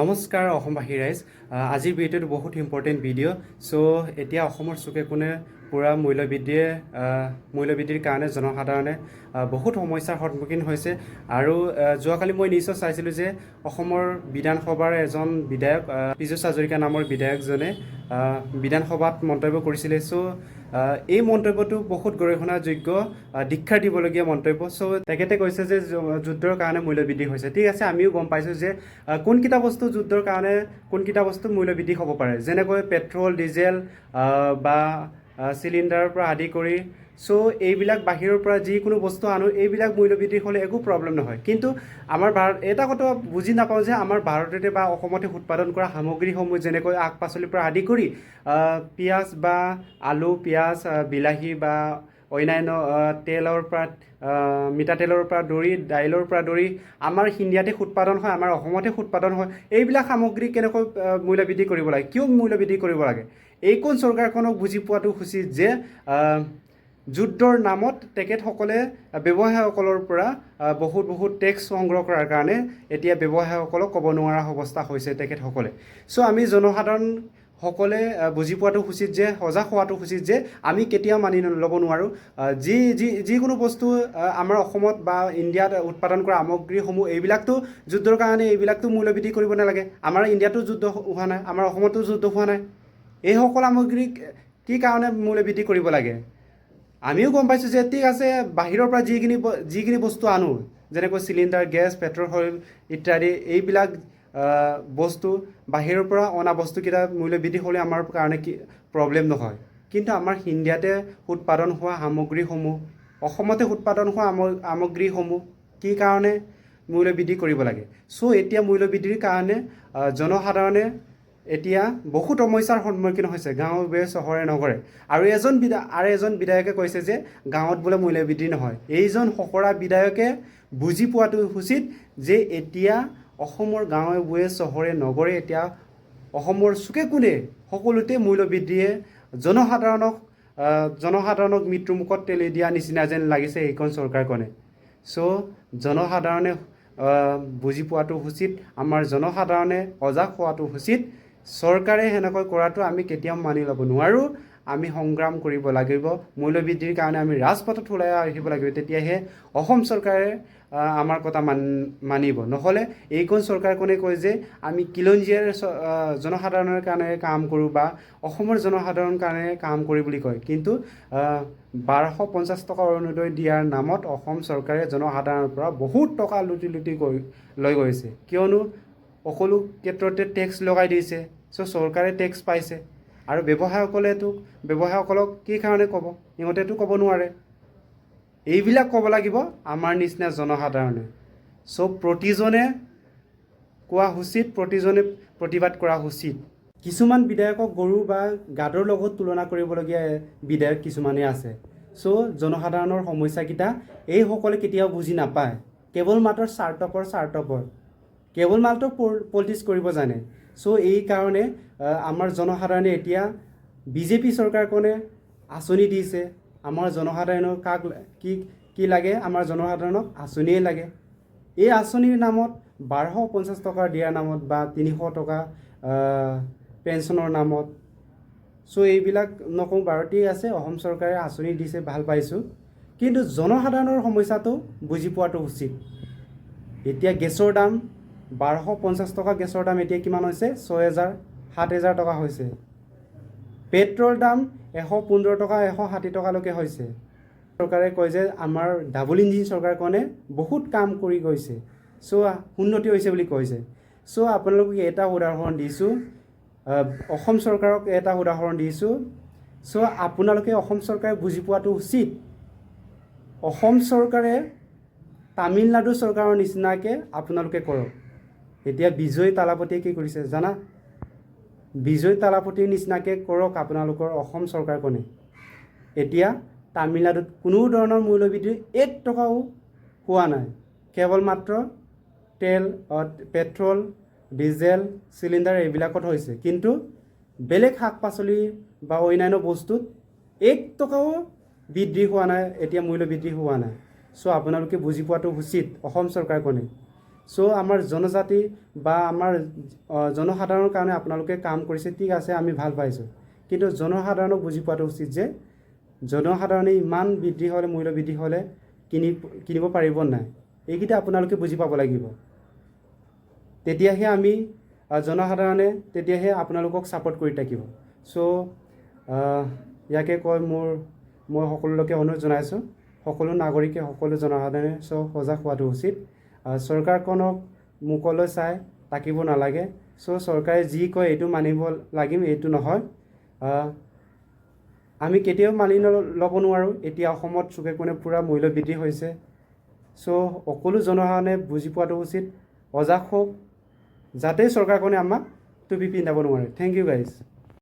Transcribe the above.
নমস্কাৰ অসমবাসী ৰাইজ আজিৰ ভিডিঅ'টো বহুত ইম্পৰ্টেণ্ট ভিডিঅ' চ' এতিয়া অসমৰ চুকে কোণে পূৰা মূল্যবৃদ্ধিৰ কাৰণে জনসাধাৰণে বহুত সমস্যাৰ সন্মুখীন হৈছে আৰু যোৱাকালি মই নিউজত চাইছিলোঁ যে অসমৰ বিধানসভাৰ এজন বিধায়ক পীযুষ হাজৰিকা নামৰ বিধায়কজনে বিধানসভাত মন্তব্য কৰিছিলে চ' এই মন্তব্যটো বহুত গৰিহণাযোগ্য দীক্ষা দিবলগীয়া মন্তব্য চ' তেখেতে কৈছে যে যুদ্ধৰ কাৰণে মূল্যবৃদ্ধি হৈছে ঠিক আছে আমিও গম পাইছোঁ যে কোনকেইটা বস্তু যুদ্ধৰ কাৰণে কোনকেইটা বস্তু মূল্যবৃদ্ধি হ'ব পাৰে যেনেকৈ পেট্ৰল ডিজেল বা চিলিণ্ডাৰৰ পৰা আদি কৰি চ' এইবিলাক বাহিৰৰ পৰা যিকোনো বস্তু আনো এইবিলাক মূল্যবৃদ্ধি হ'লে একো প্ৰব্লেম নহয় কিন্তু আমাৰ এটা কথা বুজি নাপাওঁ যে আমাৰ ভাৰততে বা অসমতে উৎপাদন কৰা সামগ্ৰীসমূহ যেনেকৈ শাক পাচলিৰ পৰা আদি কৰি পিঁয়াজ বা আলু পিঁয়াজ বিলাহী বা অন্যান্য তেলৰ পৰা মিঠাতেলৰ পৰা ধৰি দাইলৰ পৰা ধৰি আমাৰ ইণ্ডিয়াতে উৎপাদন হয় আমাৰ অসমতে উৎপাদন হয় এইবিলাক সামগ্ৰী কেনেকৈ মূল্যবৃদ্ধি কৰিব লাগে কিয় মূল্যবৃদ্ধি কৰিব লাগে এইখন চৰকাৰখনক বুজি পোৱাটো উচিত যে যুদ্ধৰ নামত তেখেতসকলে ব্যৱসায়ীসকলৰ পৰা বহুত টেক্স সংগ্ৰহ কৰাৰ কাৰণে এতিয়া ব্যৱসায়ীসকলক ক'ব নোৱাৰা অৱস্থা হৈছে তেখেতসকলে চ' আমি জনসাধাৰণ সকলে বুজি পোৱাটো উচিত যে সজাগ হোৱাটো উচিত যে আমি কেতিয়াও মানি ল'ব নোৱাৰোঁ যিকোনো বস্তু আমাৰ অসমত বা ইণ্ডিয়াত উৎপাদন কৰা সামগ্ৰীসমূহ এইবিলাকতো যুদ্ধৰ কাৰণে এইবিলাকতো মূল্যবৃদ্ধি কৰিব নালাগে আমাৰ ইণ্ডিয়াতো যুদ্ধ হোৱা নাই আমাৰ অসমতো যুদ্ধ হোৱা নাই এইসকল সামগ্ৰী কি কাৰণে মূল্যবৃদ্ধি কৰিব লাগে আমিও গম পাইছোঁ যে ঠিক আছে বাহিৰৰ পৰা যিখিনি বস্তু আনো যেনেকৈ চিলিণ্ডাৰ গেছ পেট্ৰল অইল ইত্যাদি এইবিলাক বস্তু বাহিৰৰ পৰা অনা বস্তুকেইটা মূল্যবৃদ্ধি হ'লে আমাৰ কাৰণে কি প্ৰব্লেম নহয় কিন্তু আমাৰ ইণ্ডিয়াতে উৎপাদন হোৱা সামগ্ৰীসমূহ অসমতে উৎপাদন হোৱা সামগ্ৰীসমূহ কি কাৰণে মূল্যবৃদ্ধি কৰিব লাগে চ' এতিয়া মূল্যবৃদ্ধিৰ কাৰণে জনসাধাৰণে এতিয়া বহুত সমস্যাৰ সন্মুখীন হৈছে গাঁৱে চহৰে নগৰে আৰু এজন বিধায়কে কৈছে যে গাঁৱত বোলে মূল্যবৃদ্ধি নহয় এইজন ফকৰা বিধায়কে বুজি পোৱাটো উচিত যে এতিয়া অসমৰ গাঁৱে চহৰে নগৰে এতিয়া অসমৰ চুকে কোণে সকলোতে মূল্যবৃদ্ধিয়ে জনসাধাৰণক মৃত্যুমুখত ঠেলি দিয়া নিচিনা যেন লাগিছে এইখন চৰকাৰখনে চ' জনসাধাৰণে বুজি পোৱাটো উচিত আমাৰ জনসাধাৰণে সজাগ হোৱাটো উচিত চৰকাৰে সেনেকৈ কৰাটো আমি কেতিয়াও মানি ল'ব নোৱাৰোঁ আমি সংগ্ৰাম কৰিব লাগিব মূল্যবৃদ্ধিৰ কাৰণে আমি ৰাজপথত ওলাই আহিব লাগিব তেতিয়াহে অসম চৰকাৰে আমাৰ কথা মানিব নহ'লে এইখন চৰকাৰখনে কয় যে আমি খিলঞ্জীয়াৰ জনসাধাৰণৰ কাৰণে কাম কৰোঁ বা অসমৰ জনসাধাৰণৰ কাৰণে কাম কৰি বুলি কয় কিন্তু 1250 টকা অৰুণোদয় দিয়াৰ নামত অসম চৰকাৰে জনসাধাৰণৰ পৰা বহুত টকা লুটি লৈ গৈছে কিয়নো সকলো ক্ষেত্ৰতে টেক্স লগাই দিছে চ' চৰকাৰে টেক্স পাইছে আৰু ব্যৱসায়ীসকলক কি কাৰণে ক'ব সিহঁতেতো ক'ব নোৱাৰে এইবিলাক ক'ব লাগিব আমাৰ নিচিনা জনসাধাৰণে চ' প্ৰতিজনে কোৱা উচিত প্ৰতিজনে প্ৰতিবাদ কৰা উচিত কিছুমান বিধায়কক গৰু বা গাদৰ লগত তুলনা কৰিবলগীয়া বিধায়ক কিছুমানে আছে চ' জনসাধাৰণৰ সমস্যাকেইটা এইসকলে কেতিয়াও বুজি নাপায় কেৱল মাত্ৰ স্বাৰ্থপৰ কেৱল মাত্ৰ পলিটিক্স কৰিব জানে চ' এই কাৰণে আমাৰ জনসাধাৰণে এতিয়া বিজেপি চৰকাৰখনে আঁচনি দিছে আমাৰ জনসাধাৰণৰ কি লাগে আমাৰ জনসাধাৰণক আঁচনিয়ে লাগে এই আঁচনিৰ নামত 1250 টকা দিয়াৰ নামত বা 300 টকা পেঞ্চনৰ নামত চ' এইবিলাক নকওঁ বাৰু ঠিক আছে অসম চৰকাৰে আঁচনি দিছে ভাল পাইছোঁ কিন্তু জনসাধাৰণৰ সমস্যাটো বুজি পোৱাটো উচিত এতিয়া গেছৰ দাম 1250 টকা গেছৰ দাম এতিয়া কিমান হৈছে 6000-7000 টকা হৈছে পেট্ৰল দাম 115 টকা 160 টকালৈকে হৈছে চৰকাৰে কয় যে আমাৰ ডাবল ইঞ্জিন চৰকাৰখনে বহুত কাম কৰি গৈছে চ' উন্নতি হৈছে বুলি কৈছে চ' আপোনালোকক এটা উদাহৰণ দিছোঁ অসম চৰকাৰক এটা উদাহৰণ দিছোঁ চ' আপোনালোকে অসম চৰকাৰে বুজি পোৱাটো উচিত অসম চৰকাৰে তামিলনাডু চৰকাৰৰ নিচিনাকৈ আপোনালোকে কৰক এতিয়া বিজয় তালাপতিয়ে কি কৰিছে জানা বিজয় তালাপতিৰ নিচিনাকৈ কৰক আপোনালোকৰ অসম চৰকাৰখনে এতিয়া তামিলনাডুত কোনো ধৰণৰ মূল্যবৃদ্ধি 1 টকাও হোৱা নাই কেৱল মাত্ৰ তেল পেট্ৰল ডিজেল চিলিণ্ডাৰ এইবিলাকত হৈছে কিন্তু বেলেগ শাক পাচলি বা অন্যান্য বস্তুত 1 টকাও বৃদ্ধি হোৱা নাই এতিয়া মূল্য বৃদ্ধি হোৱা নাই চ' আপোনালোকে বুজি পোৱাটো উচিত অসম চৰকাৰখনে চ' আমাৰ জনজাতি বা আমাৰ জনসাধাৰণৰ কাৰণে আপোনালোকে কাম কৰিছে, ঠিক আছে, আমি ভাল পাইছোঁ। কিন্তু জনসাধাৰণক বুজি পোৱাটো উচিত যে জনসাধাৰণে ইমান বৃদ্ধি হ'লে, মূল্য বৃদ্ধি হ'লে কিনিব পাৰিব নাই, এইকেইটা আপোনালোকে বুজি পাব লাগিব। তেতিয়াহে আমি জনসাধাৰণে তেতিয়াহে আপোনালোকক ছাপোৰ্ট কৰি থাকিব। চ' ইয়াকে কৈ মই সকলোকে অনুৰোধ জনাইছোঁ, সকলো নাগৰিকে, সকলো জনসাধাৰণে সজাগ হোৱাটো উচিত। চৰকাৰখনক মুখলৈ চাই থাকিব নালাগে। চ' চৰকাৰে যি কয় এইটো মানিব লাগিম, এইটো নহয়। আমি কেতিয়াও মানি ল'ব নোৱাৰোঁ। এতিয়া অসমত চুকে কোণে পূৰা মূল্য বৃদ্ধি হৈছে। চ' সকলো জনসাধাৰণে বুজি পোৱাটো উচিত, সজাগ হওক, যাতে চৰকাৰখনে আমাক টুপি পিন্ধাব নোৱাৰে। Thank you guys.